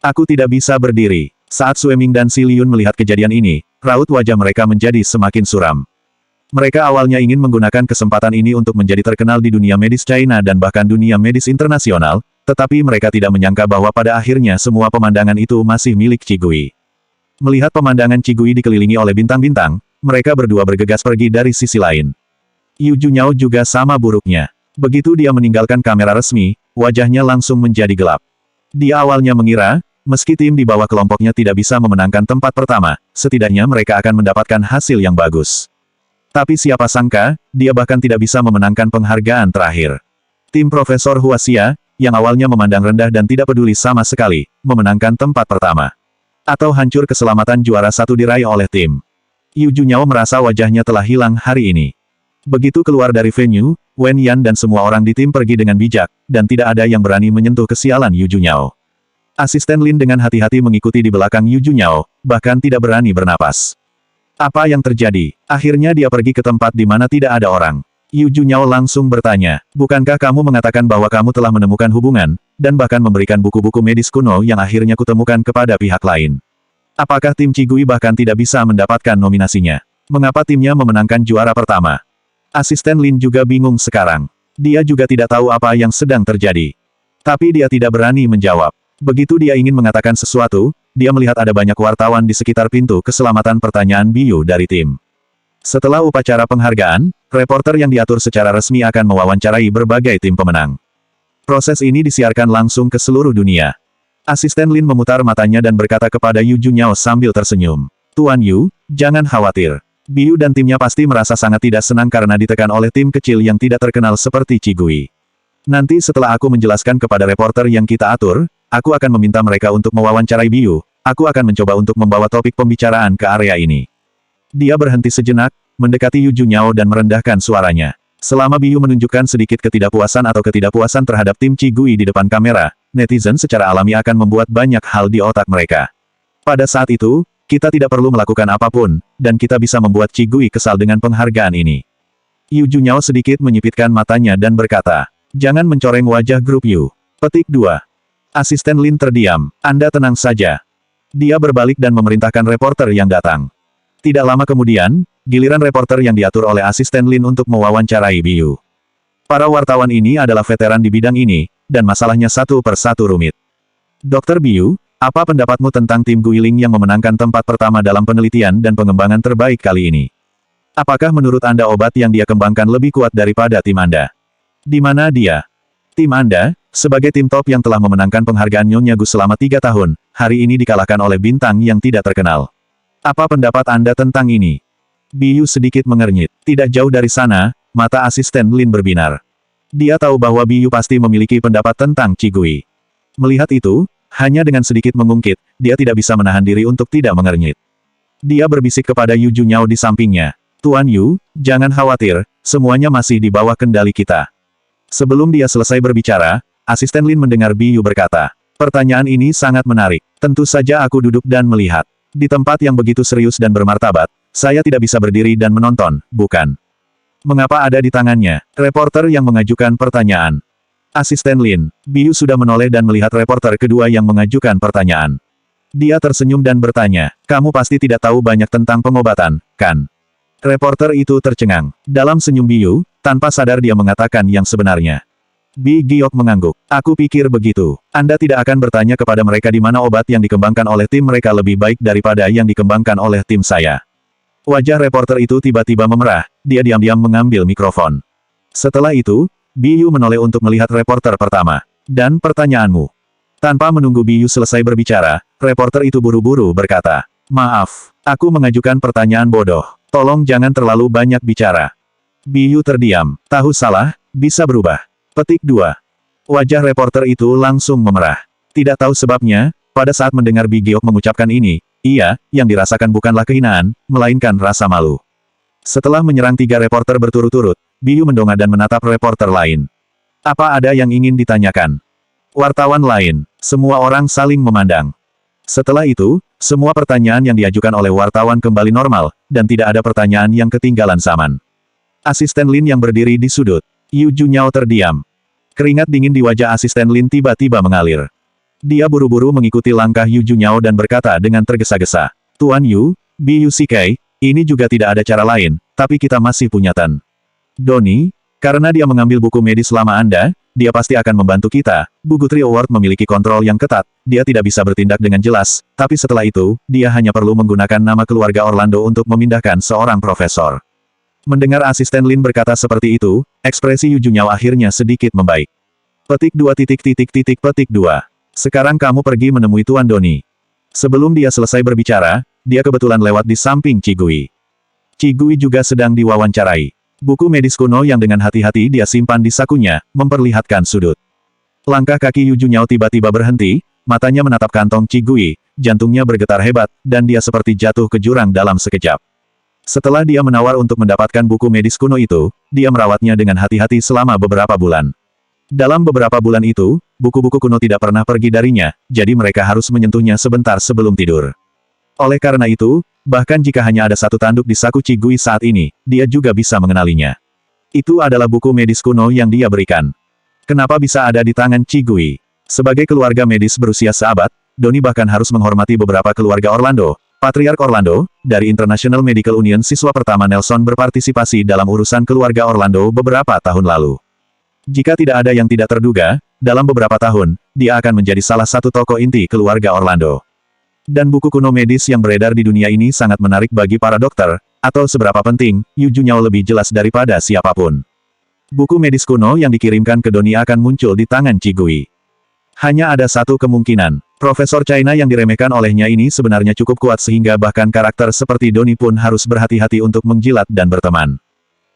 Aku tidak bisa berdiri. Saat Sueming dan Si Liun melihat kejadian ini, raut wajah mereka menjadi semakin suram. Mereka awalnya ingin menggunakan kesempatan ini untuk menjadi terkenal di dunia medis China dan bahkan dunia medis internasional, tetapi mereka tidak menyangka bahwa pada akhirnya semua pemandangan itu masih milik Qigui. Melihat pemandangan Qigui dikelilingi oleh bintang-bintang, mereka berdua bergegas pergi dari sisi lain. Yu Junyao juga sama buruknya. Begitu dia meninggalkan kamera resmi, wajahnya langsung menjadi gelap. Dia awalnya mengira, meski tim di bawah kelompoknya tidak bisa memenangkan tempat pertama, setidaknya mereka akan mendapatkan hasil yang bagus. Tapi siapa sangka, dia bahkan tidak bisa memenangkan penghargaan terakhir. Tim Profesor Huaxia, yang awalnya memandang rendah dan tidak peduli sama sekali, memenangkan tempat pertama. Atau hancur keselamatan juara satu diraih oleh tim. Yu Junyao merasa wajahnya telah hilang hari ini. Begitu keluar dari venue, Wen Yan dan semua orang di tim pergi dengan bijak, dan tidak ada yang berani menyentuh kesialan Yu Junyao. Asisten Lin dengan hati-hati mengikuti di belakang Yu Junyao, bahkan tidak berani bernapas. Apa yang terjadi? Akhirnya dia pergi ke tempat di mana tidak ada orang. Yu Junyao langsung bertanya, bukankah kamu mengatakan bahwa kamu telah menemukan hubungan, dan bahkan memberikan buku-buku medis kuno yang akhirnya kutemukan kepada pihak lain? Apakah tim Qigui bahkan tidak bisa mendapatkan nominasinya? Mengapa timnya memenangkan juara pertama? Asisten Lin juga bingung sekarang. Dia juga tidak tahu apa yang sedang terjadi. Tapi dia tidak berani menjawab. Begitu dia ingin mengatakan sesuatu, dia melihat ada banyak wartawan di sekitar pintu keselamatan pertanyaan Biyu dari tim. Setelah upacara penghargaan, reporter yang diatur secara resmi akan mewawancarai berbagai tim pemenang. Proses ini disiarkan langsung ke seluruh dunia. Asisten Lin memutar matanya dan berkata kepada Yu Junyao sambil tersenyum. Tuan Yu, jangan khawatir. Biyu dan timnya pasti merasa sangat tidak senang karena ditekan oleh tim kecil yang tidak terkenal seperti Qigui. Nanti setelah aku menjelaskan kepada reporter yang kita atur, aku akan meminta mereka untuk mewawancarai Biyu. Aku akan mencoba untuk membawa topik pembicaraan ke area ini. Dia berhenti sejenak, mendekati Yu Junyao dan merendahkan suaranya. Selama Biyu menunjukkan sedikit ketidakpuasan atau ketidakpuasan terhadap tim Qigui di depan kamera, netizen secara alami akan membuat banyak hal di otak mereka. Pada saat itu, kita tidak perlu melakukan apapun, dan kita bisa membuat Qigui kesal dengan penghargaan ini. Yu Junyao sedikit menyipitkan matanya dan berkata, jangan mencoreng wajah grup Yu. Petik 2. Asisten Lin terdiam. Anda tenang saja. Dia berbalik dan memerintahkan reporter yang datang. Tidak lama kemudian, giliran reporter yang diatur oleh asisten Lin untuk mewawancarai Biyu. Para wartawan ini adalah veteran di bidang ini, dan masalahnya satu persatu rumit. Dr. Biyu, apa pendapatmu tentang tim Guiling yang memenangkan tempat pertama dalam penelitian dan pengembangan terbaik kali ini? Apakah menurut Anda obat yang dia kembangkan lebih kuat daripada tim Anda? Di mana dia? Tim Anda, sebagai tim top yang telah memenangkan penghargaan Nyonya Gus selama 3 tahun, hari ini dikalahkan oleh bintang yang tidak terkenal. Apa pendapat Anda tentang ini? Biyu sedikit mengernyit. Tidak jauh dari sana, mata asisten Lin berbinar. Dia tahu bahwa Biyu pasti memiliki pendapat tentang Qigui. Melihat itu, hanya dengan sedikit mengungkit, dia tidak bisa menahan diri untuk tidak mengernyit. Dia berbisik kepada Yu Junyao di sampingnya. Tuan Yu, jangan khawatir, semuanya masih di bawah kendali kita. Sebelum dia selesai berbicara, asisten Lin mendengar Biyu berkata, pertanyaan ini sangat menarik. Tentu saja aku duduk dan melihat. Di tempat yang begitu serius dan bermartabat, saya tidak bisa berdiri dan menonton, bukan? Mengapa ada di tangannya? Reporter yang mengajukan pertanyaan. Asisten Lin, Biyu sudah menoleh dan melihat reporter kedua yang mengajukan pertanyaan. Dia tersenyum dan bertanya, kamu pasti tidak tahu banyak tentang pengobatan, kan? Reporter itu tercengang. Dalam senyum Biyu, tanpa sadar dia mengatakan yang sebenarnya. Bi Giok mengangguk. Aku pikir begitu. Anda tidak akan bertanya kepada mereka di mana obat yang dikembangkan oleh tim mereka lebih baik daripada yang dikembangkan oleh tim saya. Wajah reporter itu tiba-tiba memerah, dia diam-diam mengambil mikrofon. Setelah itu, Biyu menoleh untuk melihat reporter pertama. Dan pertanyaanmu. Tanpa menunggu Biyu selesai berbicara, reporter itu buru-buru berkata, maaf, aku mengajukan pertanyaan bodoh. Tolong jangan terlalu banyak bicara. Biyu terdiam. Tahu salah, bisa berubah. Petik 2. Wajah reporter itu langsung memerah. Tidak tahu sebabnya, pada saat mendengar Bi Giok mengucapkan ini, yang dirasakan bukanlah kehinaan, melainkan rasa malu. Setelah menyerang 3 reporter berturut-turut, Biyu mendongak dan menatap reporter lain. Apa ada yang ingin ditanyakan? Wartawan lain, semua orang saling memandang. Setelah itu, semua pertanyaan yang diajukan oleh wartawan kembali normal, dan tidak ada pertanyaan yang ketinggalan zaman. Asisten Lin yang berdiri di sudut. Yu Junyao terdiam. Keringat dingin di wajah asisten Lin tiba-tiba mengalir. Dia buru-buru mengikuti langkah Yu Junyao dan berkata dengan tergesa-gesa. Tuan Yu, Biu Shikai, ini juga tidak ada cara lain, tapi kita masih punya Tan Doni, karena dia mengambil buku medis lama Anda, dia pasti akan membantu kita. Bu Guthrie Award memiliki kontrol yang ketat, dia tidak bisa bertindak dengan jelas, tapi setelah itu, dia hanya perlu menggunakan nama keluarga Orlando untuk memindahkan seorang profesor. Mendengar asisten Lin berkata seperti itu, ekspresi Yu Junyao akhirnya sedikit membaik. Petik 2. Sekarang kamu pergi menemui Tuan Doni. Sebelum dia selesai berbicara, dia kebetulan lewat di samping Cigui. Cigui juga sedang diwawancarai. Buku medis kuno yang dengan hati-hati dia simpan di sakunya, memperlihatkan sudut. Langkah kaki Yu Junyao tiba-tiba berhenti, matanya menatap kantong Cigui, jantungnya bergetar hebat, dan dia seperti jatuh ke jurang dalam sekejap. Setelah dia menawar untuk mendapatkan buku medis kuno itu, dia merawatnya dengan hati-hati selama beberapa bulan. Dalam beberapa bulan itu, buku-buku kuno tidak pernah pergi darinya, jadi mereka harus menyentuhnya sebentar sebelum tidur. Oleh karena itu, bahkan jika hanya ada satu tanduk di saku Cigui saat ini, dia juga bisa mengenalinya. Itu adalah buku medis kuno yang dia berikan. Kenapa bisa ada di tangan Cigui? Sebagai keluarga medis berusia seabad, Doni bahkan harus menghormati beberapa keluarga Orlando. Patriark Orlando, dari International Medical Union siswa pertama Nelson berpartisipasi dalam urusan keluarga Orlando beberapa tahun lalu. Jika tidak ada yang tidak terduga, dalam beberapa tahun, dia akan menjadi salah satu tokoh inti keluarga Orlando. Dan buku kuno medis yang beredar di dunia ini sangat menarik bagi para dokter, atau seberapa penting, Yu Junyao lebih jelas daripada siapapun. Buku medis kuno yang dikirimkan ke Doni akan muncul di tangan Cigui. Hanya ada satu kemungkinan, Profesor China yang diremehkan olehnya ini sebenarnya cukup kuat sehingga bahkan karakter seperti Doni pun harus berhati-hati untuk menjilat dan berteman.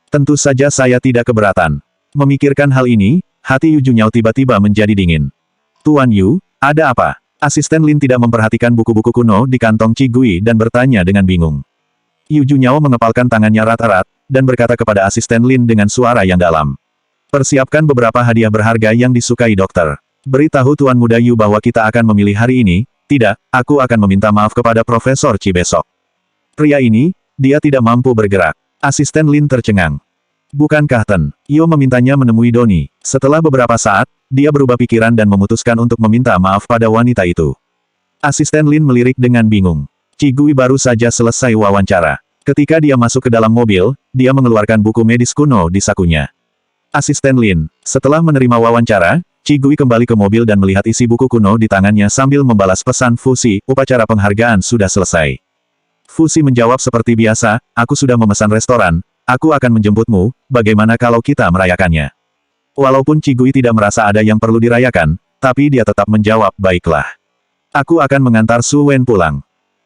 Tentu saja saya tidak keberatan. Memikirkan hal ini, hati Yu Junyao tiba-tiba menjadi dingin. Tuan Yu, ada apa? Asisten Lin tidak memperhatikan buku-buku kuno di kantong Cigui dan bertanya dengan bingung. Yu Junyao mengepalkan tangannya erat-erat, dan berkata kepada asisten Lin dengan suara yang dalam. Persiapkan beberapa hadiah berharga yang disukai dokter. Beritahu Tuan Muda Yu bahwa kita akan memilih hari ini, tidak, aku akan meminta maaf kepada Profesor Chi besok. Pria ini, dia tidak mampu bergerak. Asisten Lin tercengang. Bukankah Ten Yo memintanya menemui Doni? Setelah beberapa saat, dia berubah pikiran dan memutuskan untuk meminta maaf pada wanita itu. Asisten Lin melirik dengan bingung. Cigui baru saja selesai wawancara. Ketika dia masuk ke dalam mobil, dia mengeluarkan buku medis kuno di sakunya. Asisten Lin, setelah menerima wawancara, Cigui kembali ke mobil dan melihat isi buku kuno di tangannya sambil membalas pesan Fusi, upacara penghargaan sudah selesai. Fusi menjawab seperti biasa, aku sudah memesan restoran, aku akan menjemputmu, bagaimana kalau kita merayakannya? Walaupun Cigui tidak merasa ada yang perlu dirayakan, tapi dia tetap menjawab, baiklah. Aku akan mengantar Su Wen pulang.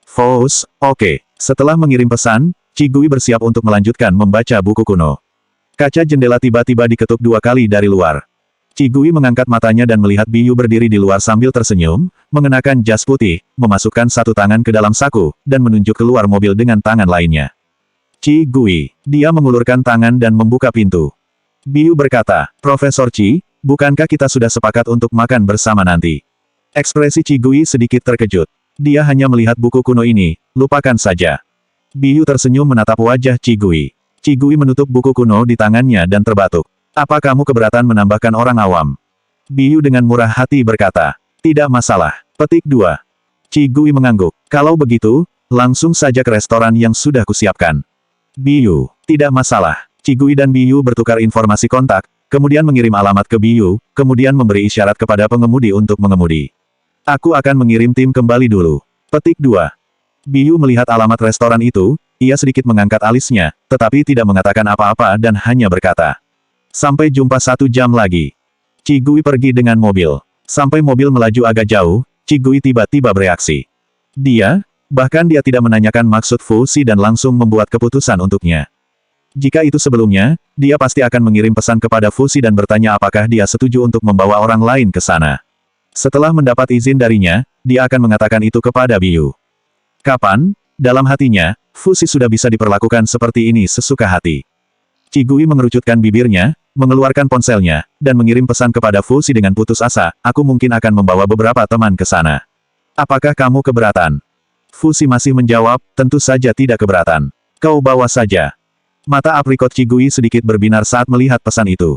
Fous, oke. Setelah mengirim pesan, Cigui bersiap untuk melanjutkan membaca buku kuno. Kaca jendela tiba-tiba diketuk 2 kali dari luar. Cigui mengangkat matanya dan melihat Biu berdiri di luar sambil tersenyum, mengenakan jas putih, memasukkan satu tangan ke dalam saku, dan menunjuk keluar mobil dengan tangan lainnya. Cigui, dia mengulurkan tangan dan membuka pintu. Biu berkata, Profesor Chi, bukankah kita sudah sepakat untuk makan bersama nanti? Ekspresi Cigui sedikit terkejut. Dia hanya melihat buku kuno ini, lupakan saja. Biu tersenyum menatap wajah Cigui. Cigui menutup buku kuno di tangannya dan terbatuk. Apa kamu keberatan menambahkan orang awam? Biu dengan murah hati berkata, tidak masalah. Petik 2. Cigui mengangguk. Kalau begitu, langsung saja ke restoran yang sudah kusiapkan. Biu, tidak masalah. Cigui dan Biu bertukar informasi kontak, kemudian mengirim alamat ke Biu, kemudian memberi isyarat kepada pengemudi untuk mengemudi. Aku akan mengirim tim kembali dulu. Petik 2. Biu melihat alamat restoran itu, ia sedikit mengangkat alisnya, tetapi tidak mengatakan apa-apa dan hanya berkata, sampai jumpa 1 jam lagi. Cigui pergi dengan mobil. Sampai mobil melaju agak jauh, Cigui tiba-tiba bereaksi. Bahkan dia tidak menanyakan maksud Fusi dan langsung membuat keputusan untuknya. Jika itu sebelumnya, dia pasti akan mengirim pesan kepada Fusi dan bertanya apakah dia setuju untuk membawa orang lain ke sana. Setelah mendapat izin darinya, dia akan mengatakan itu kepada Biu. Kapan? Dalam hatinya, Fusi sudah bisa diperlakukan seperti ini sesuka hati. Cigui mengerucutkan bibirnya, mengeluarkan ponselnya, dan mengirim pesan kepada Fusi dengan putus asa, aku mungkin akan membawa beberapa teman ke sana. Apakah kamu keberatan? Fusi masih menjawab, tentu saja tidak keberatan. Kau bawa saja. Mata aprikot Cigui sedikit berbinar saat melihat pesan itu.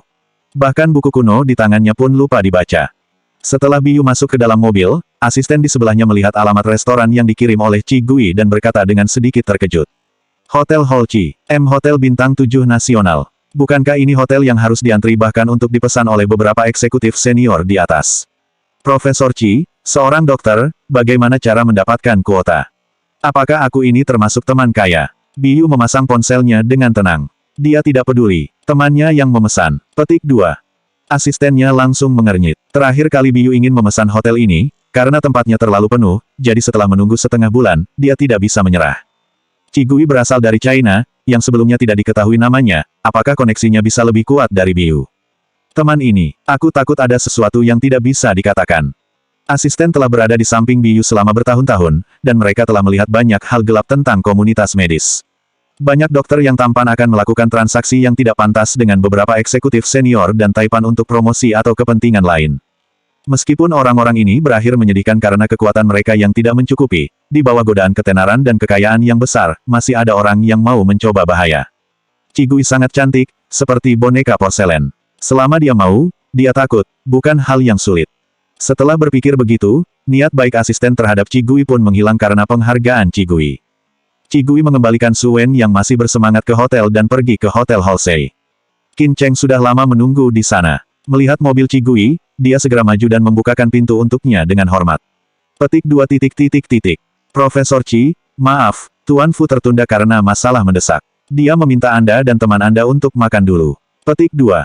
Bahkan buku kuno di tangannya pun lupa dibaca. Setelah Biyu masuk ke dalam mobil, asisten di sebelahnya melihat alamat restoran yang dikirim oleh Chi Gui dan berkata dengan sedikit terkejut. Hotel Holchi, Hotel Bintang 7 Nasional. Bukankah ini hotel yang harus diantri bahkan untuk dipesan oleh beberapa eksekutif senior di atas? Profesor Chi, seorang dokter, bagaimana cara mendapatkan kuota? Apakah aku ini termasuk teman kaya? Biyu memasang ponselnya dengan tenang. Dia tidak peduli. Temannya yang memesan. Petik 2. Asistennya langsung mengernyit. Terakhir kali Biyu ingin memesan hotel ini, karena tempatnya terlalu penuh, jadi setelah menunggu setengah bulan, dia tidak bisa menyerah. Chi Gui berasal dari China, yang sebelumnya tidak diketahui namanya, apakah koneksinya bisa lebih kuat dari Biyu? Teman ini, aku takut ada sesuatu yang tidak bisa dikatakan. Asisten telah berada di samping Biyu selama bertahun-tahun, dan mereka telah melihat banyak hal gelap tentang komunitas medis. Banyak dokter yang tampan akan melakukan transaksi yang tidak pantas dengan beberapa eksekutif senior dan taipan untuk promosi atau kepentingan lain. Meskipun orang-orang ini berakhir menyedihkan karena kekuatan mereka yang tidak mencukupi, di bawah godaan ketenaran dan kekayaan yang besar, masih ada orang yang mau mencoba bahaya. Chi Gui sangat cantik, seperti boneka porselen. Selama dia mau, dia takut, bukan hal yang sulit. Setelah berpikir begitu, niat baik asisten terhadap Chi Gui pun menghilang karena penghargaan Chi Gui. Chi Gui mengembalikan Su Wen yang masih bersemangat ke hotel dan pergi ke Hotel Halsey. Qin Cheng sudah lama menunggu di sana. Melihat mobil Chi Gui, dia segera maju dan membukakan pintu untuknya dengan hormat. Petik 2. Profesor Chi, maaf, Tuan Fu tertunda karena masalah mendesak. Dia meminta Anda dan teman Anda untuk makan dulu. Petik 2.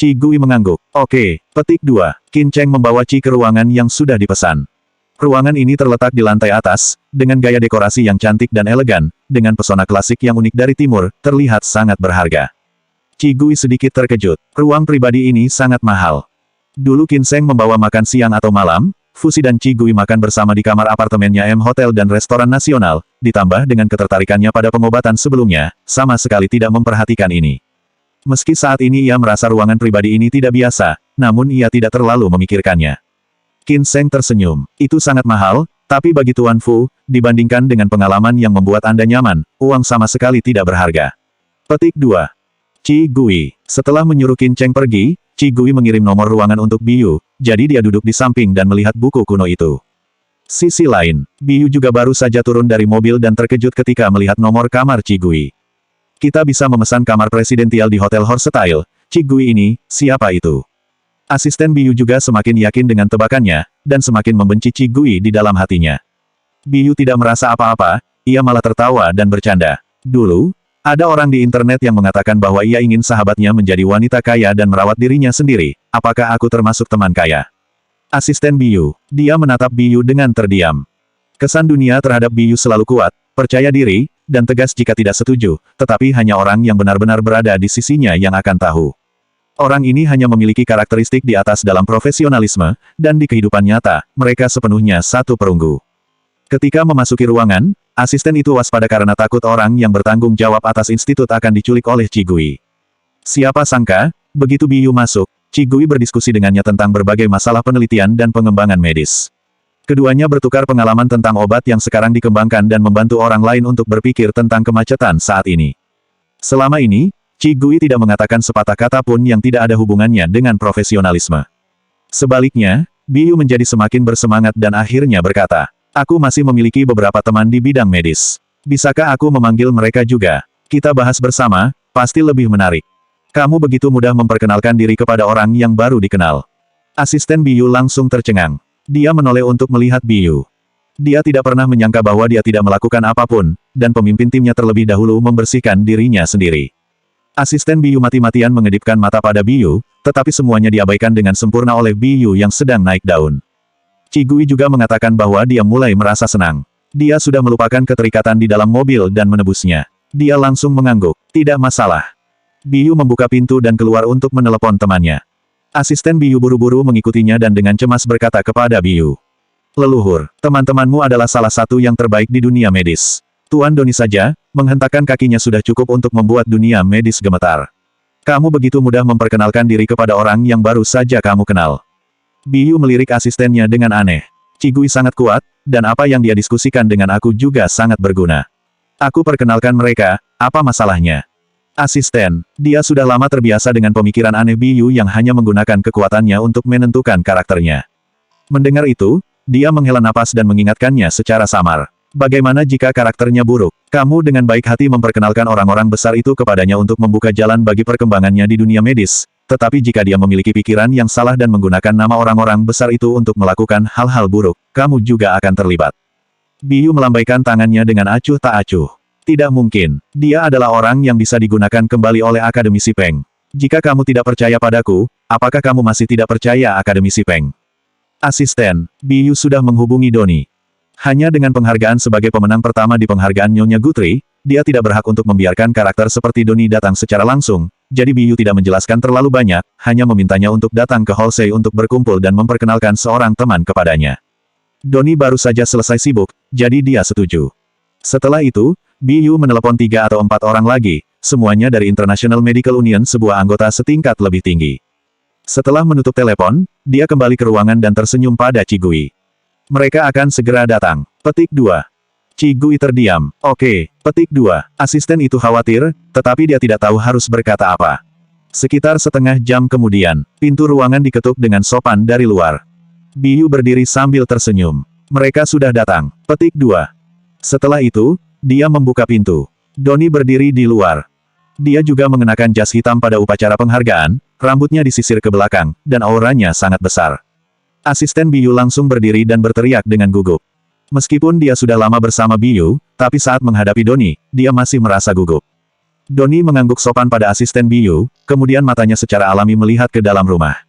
Chi Gui mengangguk. Oke. Petik 2. Qin Cheng membawa Chi ke ruangan yang sudah dipesan. Ruangan ini terletak di lantai atas, dengan gaya dekorasi yang cantik dan elegan, dengan pesona klasik yang unik dari timur, terlihat sangat berharga. Chi Gui sedikit terkejut. Ruang pribadi ini sangat mahal. Dulu Qin Sheng membawa makan siang atau malam, Fusi dan Chi Gui makan bersama di kamar apartemennya Hotel dan Restoran Nasional, ditambah dengan ketertarikannya pada pengobatan sebelumnya, sama sekali tidak memperhatikan ini. Meski saat ini ia merasa ruangan pribadi ini tidak biasa, namun ia tidak terlalu memikirkannya. Qin Sheng tersenyum. Itu sangat mahal, tapi bagi Tuan Fu, dibandingkan dengan pengalaman yang membuat Anda nyaman, uang sama sekali tidak berharga. Petik 2. Chi Gui. Setelah menyuruh Qin Cheng pergi, Chi Gui mengirim nomor ruangan untuk Biyu, jadi dia duduk di samping dan melihat buku kuno itu. Sisi lain, Biyu juga baru saja turun dari mobil dan terkejut ketika melihat nomor kamar Chi Gui. Kita bisa memesan kamar presidensial di Hotel Horsetail. Chi Gui ini, siapa itu? Asisten Biyu juga semakin yakin dengan tebakannya, dan semakin membenci Chi Gui di dalam hatinya. Biyu tidak merasa apa-apa, ia malah tertawa dan bercanda. Dulu, ada orang di internet yang mengatakan bahwa ia ingin sahabatnya menjadi wanita kaya dan merawat dirinya sendiri. Apakah aku termasuk teman kaya? Asisten Biyu. Dia menatap Biyu dengan terdiam. Kesan dunia terhadap Biyu selalu kuat, percaya diri, dan tegas jika tidak setuju, tetapi hanya orang yang benar-benar berada di sisinya yang akan tahu. Orang ini hanya memiliki karakteristik di atas dalam profesionalisme, dan di kehidupan nyata, mereka sepenuhnya satu perunggu. Ketika memasuki ruangan, asisten itu waspada karena takut orang yang bertanggung jawab atas institut akan diculik oleh Chi Gui. Siapa sangka, begitu Biyu masuk, Chi Gui berdiskusi dengannya tentang berbagai masalah penelitian dan pengembangan medis. Keduanya bertukar pengalaman tentang obat yang sekarang dikembangkan dan membantu orang lain untuk berpikir tentang kemacetan saat ini. Selama ini, Chi Gui tidak mengatakan sepatah kata pun yang tidak ada hubungannya dengan profesionalisme. Sebaliknya, Biyu menjadi semakin bersemangat dan akhirnya berkata, aku masih memiliki beberapa teman di bidang medis. Bisakah aku memanggil mereka juga? Kita bahas bersama, pasti lebih menarik. Kamu begitu mudah memperkenalkan diri kepada orang yang baru dikenal. Asisten Biyu langsung tercengang. Dia menoleh untuk melihat Biyu. Dia tidak pernah menyangka bahwa dia tidak melakukan apapun, dan pemimpin timnya terlebih dahulu membersihkan dirinya sendiri. Asisten Biyu mati-matian mengedipkan mata pada Biyu, tetapi semuanya diabaikan dengan sempurna oleh Biyu yang sedang naik daun. Chi Gui juga mengatakan bahwa dia mulai merasa senang. Dia sudah melupakan keterikatan di dalam mobil dan menebusnya. Dia langsung mengangguk. Tidak masalah. Biyu membuka pintu dan keluar untuk menelepon temannya. Asisten Biyu buru-buru mengikutinya dan dengan cemas berkata kepada Biyu. Leluhur, teman-temanmu adalah salah satu yang terbaik di dunia medis. Tuan Doni saja, menghentakkan kakinya sudah cukup untuk membuat dunia medis gemetar. Kamu begitu mudah memperkenalkan diri kepada orang yang baru saja kamu kenal. Biyu melirik asistennya dengan aneh. Chi Gui sangat kuat, dan apa yang dia diskusikan dengan aku juga sangat berguna. Aku perkenalkan mereka, apa masalahnya? Asisten, dia sudah lama terbiasa dengan pemikiran aneh Biyu yang hanya menggunakan kekuatannya untuk menentukan karakternya. Mendengar itu, dia menghela napas dan mengingatkannya secara samar. Bagaimana jika karakternya buruk? Kamu dengan baik hati memperkenalkan orang-orang besar itu kepadanya untuk membuka jalan bagi perkembangannya di dunia medis. Tetapi jika dia memiliki pikiran yang salah dan menggunakan nama orang-orang besar itu untuk melakukan hal-hal buruk, kamu juga akan terlibat. Biyu melambaikan tangannya dengan acuh tak acuh. Tidak mungkin. Dia adalah orang yang bisa digunakan kembali oleh Akademisi Peng. Jika kamu tidak percaya padaku, apakah kamu masih tidak percaya Akademisi Peng? Asisten, Biyu sudah menghubungi Doni. Hanya dengan penghargaan sebagai pemenang pertama di penghargaan Nyonya Guthrie, dia tidak berhak untuk membiarkan karakter seperti Doni datang secara langsung, jadi Biyu tidak menjelaskan terlalu banyak, hanya memintanya untuk datang ke Halsey untuk berkumpul dan memperkenalkan seorang teman kepadanya. Doni baru saja selesai sibuk, jadi dia setuju. Setelah itu, Biyu menelepon 3 atau 4 orang lagi, semuanya dari International Medical Union, sebuah anggota setingkat lebih tinggi. Setelah menutup telepon, dia kembali ke ruangan dan tersenyum pada Cigui. Mereka akan segera datang. Petik 2. Cigui terdiam. Oke, petik 2. Asisten itu khawatir, tetapi dia tidak tahu harus berkata apa. Sekitar setengah jam kemudian, pintu ruangan diketuk dengan sopan dari luar. Biyu berdiri sambil tersenyum. Mereka sudah datang. Petik 2. Setelah itu, dia membuka pintu. Doni berdiri di luar. Dia juga mengenakan jas hitam pada upacara penghargaan, rambutnya disisir ke belakang, dan auranya sangat besar. Asisten Biyu langsung berdiri dan berteriak dengan gugup. Meskipun dia sudah lama bersama Biyu, tapi saat menghadapi Doni, dia masih merasa gugup. Doni mengangguk sopan pada asisten Biyu, kemudian matanya secara alami melihat ke dalam rumah.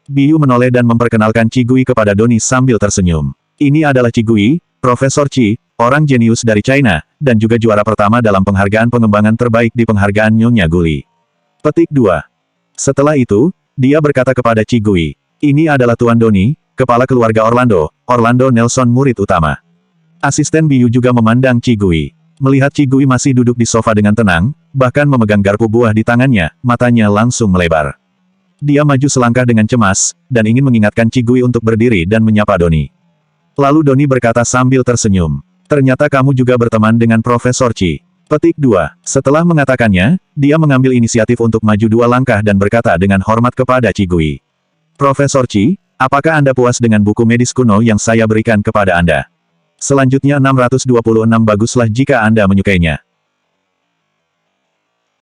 Biyu menoleh dan memperkenalkan Cigui kepada Doni sambil tersenyum. Ini adalah Cigui, Profesor Ci, orang jenius dari China, dan juga juara pertama dalam penghargaan pengembangan terbaik di penghargaan Nyonya Guli. Petik 2. Setelah itu, dia berkata kepada Cigui, ini adalah Tuan Doni, kepala keluarga Orlando, Orlando Nelson murid utama. Asisten Biyu juga memandang Cigui. Melihat Cigui masih duduk di sofa dengan tenang, bahkan memegang garpu buah di tangannya, matanya langsung melebar. Dia maju selangkah dengan cemas, dan ingin mengingatkan Cigui untuk berdiri dan menyapa Doni. Lalu Doni berkata sambil tersenyum, ternyata kamu juga berteman dengan Profesor Ci. Petik 2. Setelah mengatakannya, dia mengambil inisiatif untuk maju 2 langkah dan berkata dengan hormat kepada Cigui. Profesor Ci, apakah Anda puas dengan buku medis kuno yang saya berikan kepada Anda? Selanjutnya 626 baguslah jika Anda menyukainya.